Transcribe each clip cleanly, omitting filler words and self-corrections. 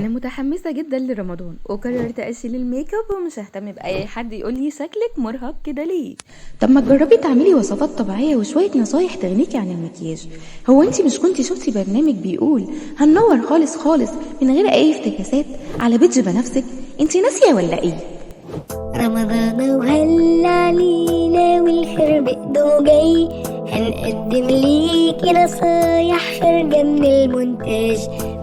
انا متحمسه جدا لرمضان وقررت اشيل الميك اب ومش ههتم باي حد يقول لي شكلك مرهق كده ليه. طب ما تجربي تعملي وصفات طبيعية وشوية نصايح تغنيكي عن المكياج. هو انتي مش كنتي شفتي برنامج بيقول هننور خالص خالص من غير اي افتكاسات على بيدج بنفسك؟ انتي ناسية ولا ايه؟ رمضان وهل علينا والخير بقدو جاي، هنقدم ليكي نصايح خارجة من المونتاج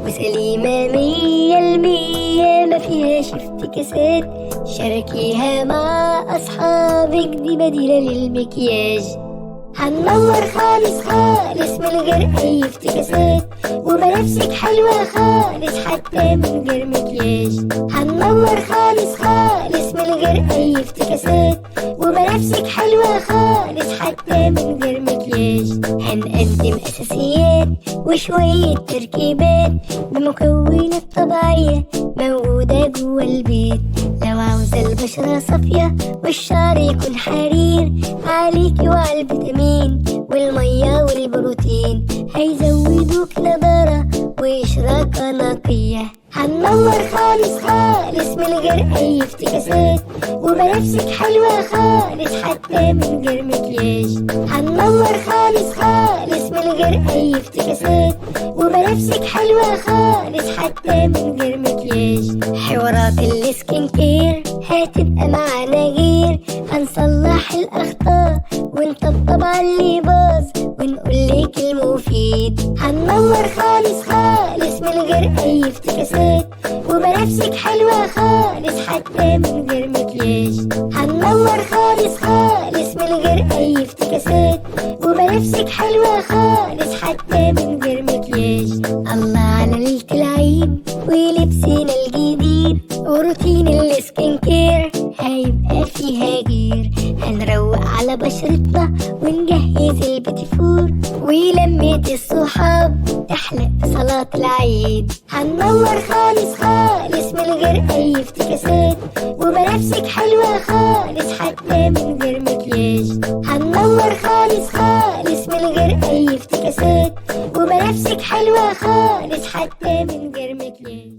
وسليمة 100% ما فيهاش افتكاسات. شاركيها مع أصحابك دي بديلة للمكياج. هننور خالص خالص من غير أي افتكاسات وبنفسك حلوة خالص حتى من غير مكياج. هننور خالص خالص من غير أي افتكاسات وبنفسك حلوة خالص حتى من غير مكياج. هنقدم أساسيات وشوية تركيبات بمكونات طبيعية موجودة جوا البيت. لو عاوزة البشرة صافية والشعر يكون حرير عليكي وعلى الفيتامين والمية والبروتين هيزودوك نضارة وإشراقة نقية. هننور خالص خالص من غير أي افتكاسات وبنفسك حلوة خالص حتى من غير مكياج. هننور خالص خالص من غير أي افتكاسات وبنفسك حلوة خالص حتى من غير مكياج. حوارات السكين كير هتبقى معانا غير، هنصلح الأخطاء ونطبطب على اللي باظ ونقولك المفيد. هننور خالص خالص من غير أي افتكاسات وبنفسك حلوة خالص حتى من غير مكياج. هننور خالص خالص من غير أي افتكاسات وبنفسك حلوة خالص حتى من غير مكياج. الله على ليلة العيد ولبسنا الجديد وروتين السكين كير هيبقى فيها غير. هنروق على بشرتنا ونجهز البيتي فور ولمة الصحاب تحلق في صلاة العيد. هننور خالص خالص من غير أي افتكاسات وبنفسك حلوة خالص حتى من غير مكياج. هننور خالص خالص من غير أي افتكاسات وبنفسك حلوة خالص حتى من غير مكياج.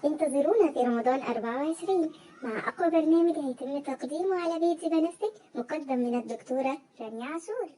انتظرونا في رمضان 24 مع أقوى برنامج هيتم تقديمه على بيت بنفسك مقدم من الدكتورة رانيا عاشور.